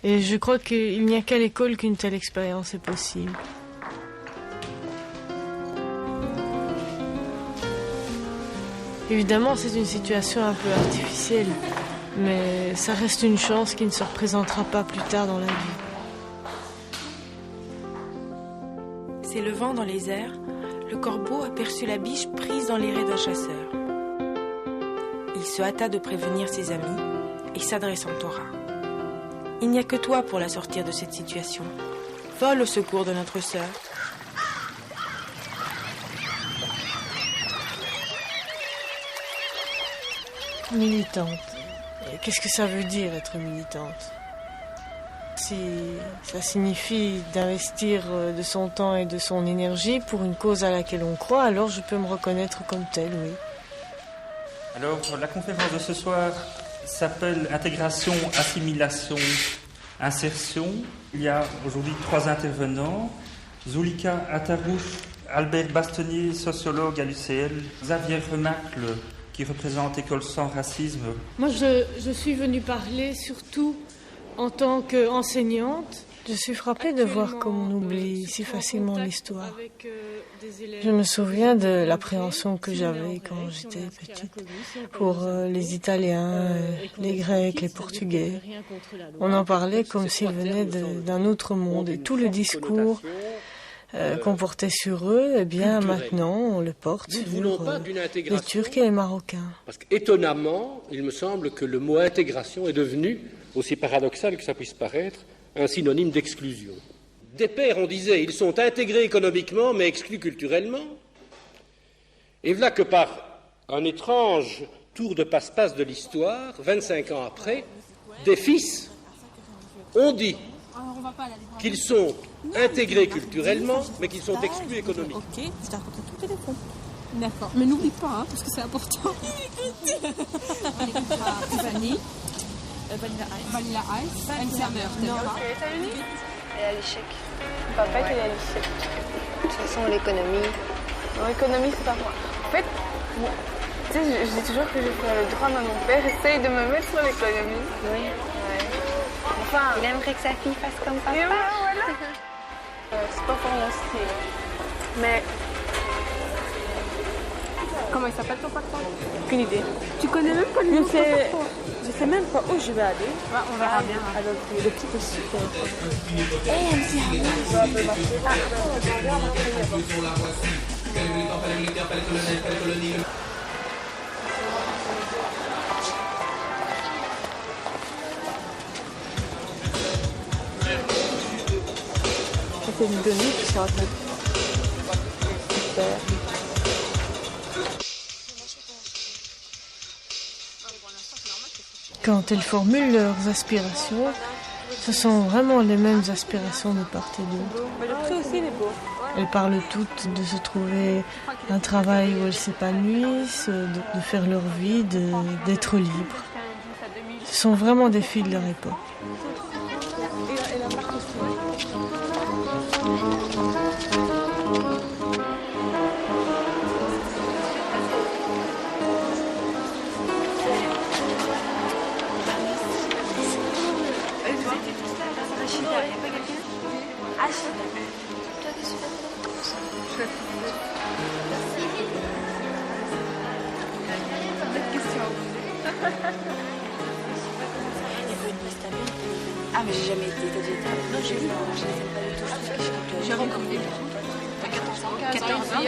Et je crois qu'il n'y a qu'à l'école qu'une telle expérience est possible. Évidemment, c'est une situation un peu artificielle, mais ça reste une chance qui ne se représentera pas plus tard dans la vie.
S'élevant dans les airs, le corbeau aperçut la biche prise dans les raies d'un chasseur. Il se hâta de prévenir ses amis et s'adressant au rat. « Il n'y a que toi pour la sortir de cette situation. Vole au secours de notre sœur. »
Militante. Qu'est-ce que ça veut dire être militante ? Si ça signifie d'investir de son temps et de son énergie pour une cause à laquelle on croit, alors je peux me reconnaître comme telle, oui.
Alors, la conférence de ce soir s'appelle Intégration, Assimilation, Insertion. Il y a aujourd'hui 3 intervenants. Zulika Atarouche, Albert Bastonnier, sociologue à l'UCL, Xavier Remacle, qui représente École sans racisme.
Moi, je suis venue parler surtout en tant qu'enseignante.
Je suis frappée de voir comme on oublie si facilement l'histoire. Je me souviens de l'appréhension que j'avais quand j'étais petite pour les Italiens, les Grecs, les Portugais. On en parlait comme s'ils venaient d'un autre monde et tout le discours qu'on portait sur eux, eh bien maintenant on le porte sur les Turcs et les Marocains.
Parce qu'étonnamment, il me semble que le mot intégration est devenu, aussi paradoxal que ça puisse paraître, un synonyme d'exclusion. Des pères, on disait, ils sont intégrés économiquement mais exclus culturellement. Et voilà que par un étrange tour de passe-passe de l'histoire, 25 ans après, des fils ont dit qu'ils sont intégrés culturellement, mais qu'ils sont exclus économiquement.
Ok, je te raconte tout le téléphone.
D'accord, mais n'oublie pas, hein, parce que c'est important.
Vanille.
Vanilla Ice.
Non,
elle est à l'échec. Papa qui est à l'échec. De toute façon, l'économie.
Non, l'économie, c'est pas moi. En fait, tu sais, je dis toujours que je fais le drame à mon père. Essaye de me mettre sur l'économie.
Oui.
Ouais. Enfin,
il aimerait que sa fille fasse comme papa.
Voilà. C'est pas pour mon style. Mais Comment il s'appelle ton patron?
Aucune idée.
Tu connais même pas le nom de ton patron?
Je sais même pas où je vais aller.
Ouais, on verra bien.
Alors, le type est super. C'est une donnée qui chante. Super. Quand elles formulent leurs aspirations, ce sont vraiment les mêmes aspirations de part et d'autre. Elles parlent toutes de se trouver un travail où elles s'épanouissent, de faire leur vie, d'être libres. Ce sont vraiment des filles de leur époque.
Ah, mais j'ai jamais été. T'as déjà été? Non, j'ai vu. Je les aime pas du tout. Je trouve qu'ils chantent. J'ai rencontré. T'as 14 ans? 14 ans.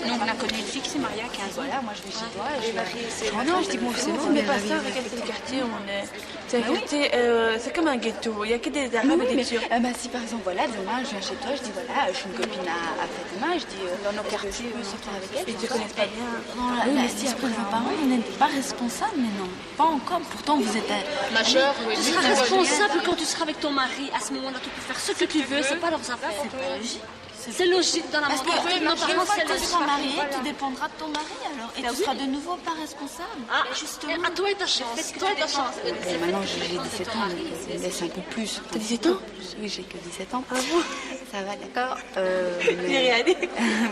Non, on a connu une fille qui s'est mariée à 15 ans. Voilà, moi je vais chez toi. Je vais marier. Oh non, je dis bon, c'est bon.
Mais pas ça, regarde, c'est le quartier où on est. C'est un quartier, c'est comme un ghetto. Il n'y a que des Arabes et des Turcs.
Si par exemple, voilà, demain je viens chez toi, je dis voilà, je suis une copine à Fatima, je dis dans nos quartiers, je peux sortir avec elle.
Et tu ne connais pas bien.
Non, là, mais si après vos parents, vous n'êtes pas responsable, mais non, pas encore. Pourtant, vous êtes
majeur.
Tu seras responsable quand tu seras avec ton mari. À ce moment-là, tu peux faire ce que tu veux, c'est pas leurs affaires.
C'est pas logique.
C'est logique dans la
Parce que
mentalité.
une fois que tu seras marié, tu dépendras de ton mari alors. Et tu seras de nouveau pas responsable.
Ah, justement. À toi et ta chance. Toi et ta chance.
Maintenant, j'ai 17 ans, mais laisse un peu plus.
T'as 17 ans?
Oui, j'ai que 17 ans.
Ah bon?
Ça va, d'accord.
J'ai rien dit.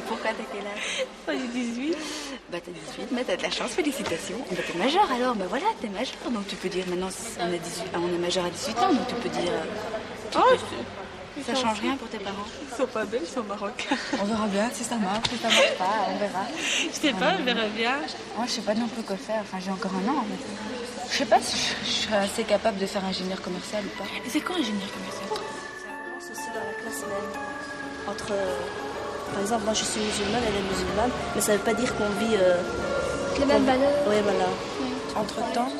Pourquoi t'as quel âge?
J'ai 18.
Bah t'as 18, mais t'as de la chance, félicitations. Bah t'es majeur alors, bah voilà, t'es majeur. Donc tu peux dire maintenant, on est majeur à 18 ans, donc tu peux dire... Ça change rien pour tes parents?
Ils sont pas belges, ils sont marocains.
On verra bien si ça marche pas, on verra.
Je sais pas, on verra bien.
Moi je sais pas non plus quoi faire, enfin j'ai encore un an. Mais... Je sais pas si je serais assez capable de faire ingénieur commercial ou pas.
Et c'est quoi ingénieur commercial?
C'est aussi dans la classe même. Entre, par exemple, moi je suis musulmane, elle est musulmane, mais ça veut pas dire qu'on vit...
les mêmes valeurs.
Oui, voilà.
Entre-temps,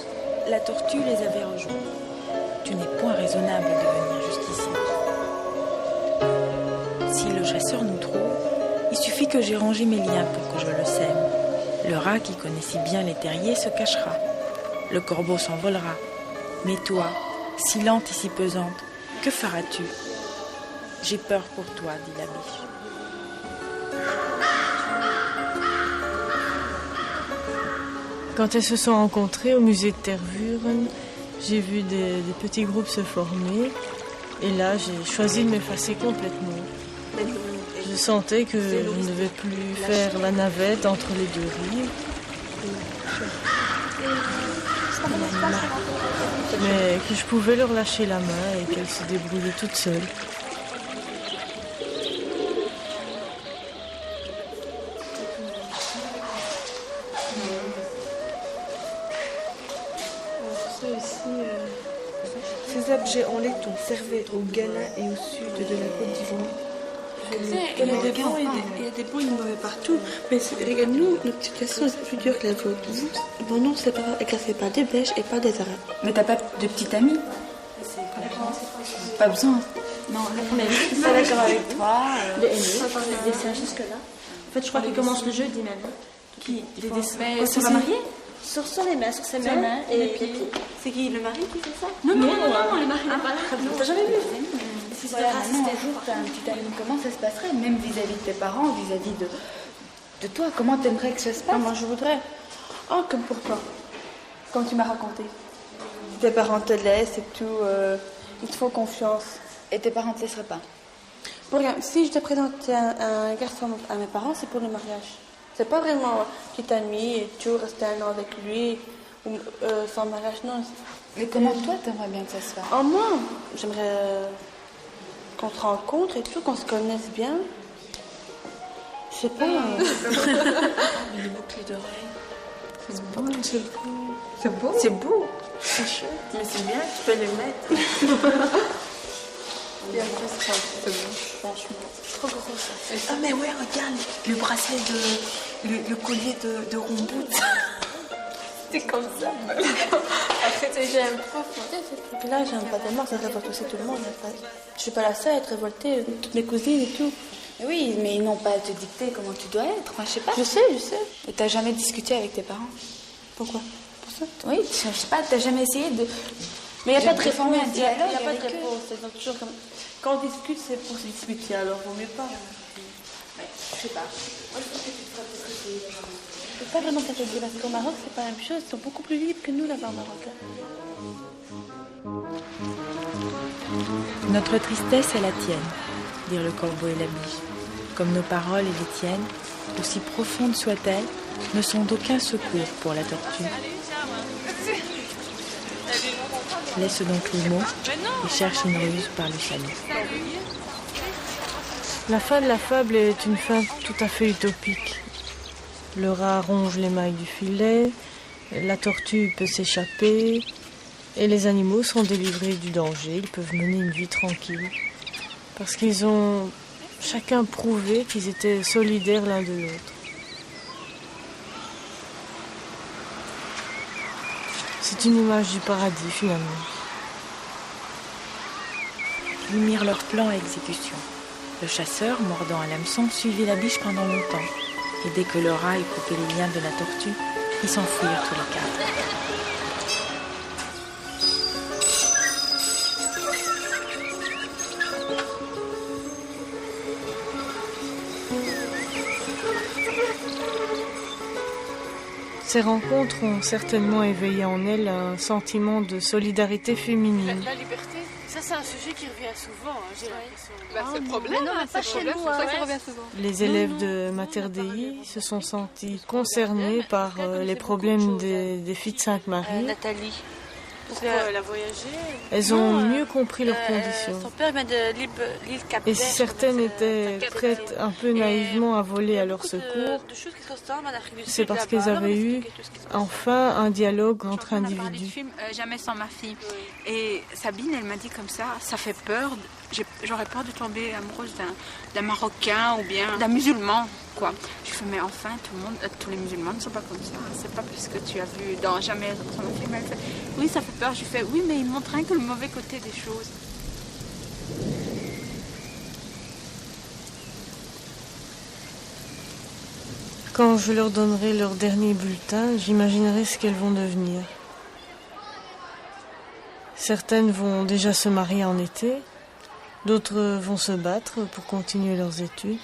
la tortue les avait rejoints. Tu n'es point raisonnable de venir jusqu'ici. Si le chasseur nous trouve, il suffit que j'ai rangé mes liens pour que je le sème. Le rat qui connaît si bien les terriers se cachera. Le corbeau s'envolera. Mais toi, si lente et si pesante, que feras-tu? J'ai peur pour toi, dit la biche. Quand elles se sont rencontrées au musée de Tervuren, j'ai vu des petits groupes se former. Et là, j'ai choisi de m'effacer complètement. Je sentais que je ne devais plus faire la navette entre les deux rives. Mais que je pouvais leur lâcher la main et qu'elles se débrouillaient toutes seules.
Ces objets en laiton servaient au Ghana et au sud de la Côte d'Ivoire. Il y a des bons et des mauvais partout, mais regarde, nous, notre situation est plus dure que la vôtre. Bon, non, c'est pas classé par des Belges et pas des Arabes.
Mais t'as pas de petite amie? Pas besoin. Non, mais je suis pas d'accord avec toi.
Les dessins jusque-là. En fait, je crois qu'il commence le jeudi même.
Qui? Des dessins.
Mais
sur la mariée?
Sur les mains, sur ses mains et les pieds.
C'est qui, le mari qui fait ça?
Non, le mari n'a pas là.
T'as jamais vu?
Si voilà, maintenant, un jour, t'as un petit ami, comment ça se passerait? Même vis-à-vis de tes parents, vis-à-vis de toi, comment t'aimerais que ça se passe?
Moi, je voudrais. Oh, comme pour toi. Comme tu m'as raconté. Tes parents te laissent et tout. Il te faut confiance.
Et tes parents te laisseraient pas?
Bon, regarde, si je te présente un garçon à mes parents, c'est pour le mariage. C'est pas vraiment petit ami et tout, rester un an avec lui, ou sans mariage, non.
Mais comment toi, t'aimerais bien que ça se fasse?
Oh, moi, j'aimerais qu'on se rencontre et tout, qu'on se connaisse bien. Je sais pas.
Les boucles d'oreilles. C'est beau.
C'est beau.
C'est beau. C'est chouette. Mais c'est bien, tu peux les mettre. Et après, c'est bon, franchement.
Trop gros ça.
Ah, mais ouais, regarde, le bracelet le collier de Rombout. C'était comme ça. Après, j'ai un prof.
Là, j'aime pas tellement, ça révolte aussi tout le monde. Je suis pas la seule à être révoltée, toutes mes cousines et tout.
Oui, mais ils n'ont pas à te dicter comment tu dois être. Enfin, je sais pas.
Je sais.
Et t'as jamais discuté avec tes parents?
Pourquoi? Pour ça?
Oui, je sais pas, t'as jamais essayé de.
Mais il n'y a pas de
réformer
réponse.
un dialogue.
Il n'y a pas de réponse. C'est toujours comme. Quand on discute, c'est pour se discuter, alors vaut mieux pas.
Je sais pas. Moi, je pense que tu te feras peut-être essayer.
Je peux pas vraiment t'aider parce qu'au Maroc, c'est pas la même chose. Ils sont beaucoup plus libres que nous là-bas au Maroc.
Notre tristesse est la tienne, dirent le corbeau et la biche. Comme nos paroles et les tiennes, aussi profondes soient-elles, ne sont d'aucun secours pour la tortue. Laisse donc les mots et cherche une ruse par le salut.
La fin de la fable est une fin tout à fait utopique. Le rat ronge les mailles du filet, la tortue peut s'échapper, et les animaux sont délivrés du danger. Ils peuvent mener une vie tranquille. Parce qu'ils ont chacun prouvé qu'ils étaient solidaires l'un de l'autre. C'est une image du paradis finalement.
Ils mirent leur plan à exécution. Le chasseur, mordant à l'hameçon, suivit la biche pendant longtemps. Et dès que le rat eut coupé les liens de la tortue, ils s'enfuirent tous les quatre.
Ces rencontres ont certainement éveillé en elle un sentiment de solidarité féminine.
La liberté, ça c'est un sujet qui revient souvent, hein, j'ai l'impression.
C'est le problème,
non,
c'est pour ça que ça revient souvent.
Les élèves de Mater Dei se sont sentis concernés par les problèmes des filles de Sainte-Marie.
Nathalie. Pourquoi elle a voyagé?
Elles ont mieux compris leurs conditions.
Son père vient de l'île Cap-Vert.
Et si certaines étaient prêtes un peu naïvement à voler à leur secours, c'est parce qu'elles avaient eu enfin un dialogue entre individus.
Jamais sans ma fille. Et Sabine, elle m'a dit comme ça fait peur. J'aurais peur de tomber amoureuse d'un Marocain ou bien d'un musulman, quoi. Je fais, mais enfin, tous les musulmans ne sont pas comme ça. C'est pas parce que tu as vu dans Jamais sans ma fille. Elle fait, oui, ça fait peur. Je fais, oui, mais ils montrent rien que le mauvais côté des choses.
Quand je leur donnerai leur dernier bulletin, j'imaginerai ce qu'elles vont devenir. Certaines vont déjà se marier en été, d'autres vont se battre pour continuer leurs études.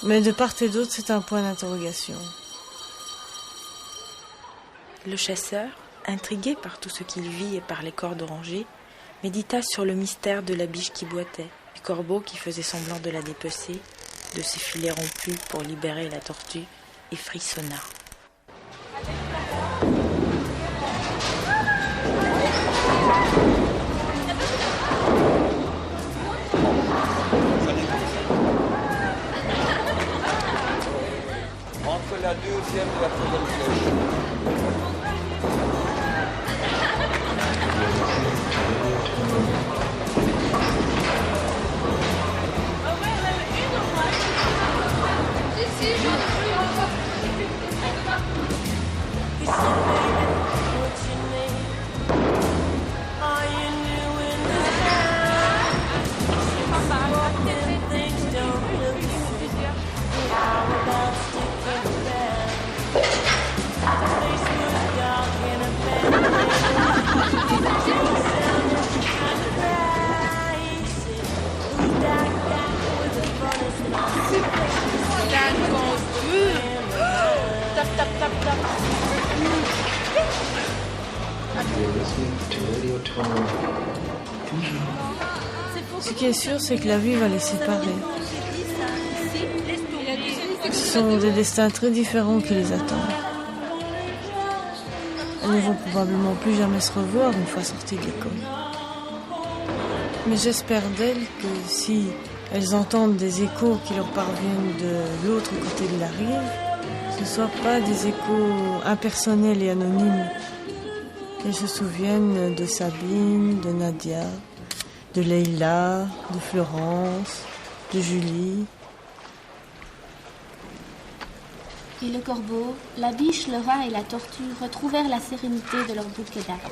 Mais de part et d'autre, c'est un point d'interrogation.
Le chasseur, intrigué par tout ce qu'il vit et par les cordes rangées, médita sur le mystère de la biche qui boitait, du corbeau qui faisait semblant de la dépecer, de ses filets rompus pour libérer la tortue, et frissonna.
Entre la deuxième et la troisième flèche.
Ce qui est sûr, c'est que la vie va les séparer. Ce sont des destins très différents qui les attendent. Elles ne vont probablement plus jamais se revoir une fois sorties de l'école. Mais j'espère d'elles que si, elles entendent des échos qui leur parviennent de l'autre côté de la rive, ce ne soient pas des échos impersonnels et anonymes, qu'elles se souviennent de Sabine, de Nadia, de Leïla, de Florence, de Julie.
Et le corbeau, la biche, le rat et la tortue retrouvèrent la sérénité de leur bouquet d'arbres.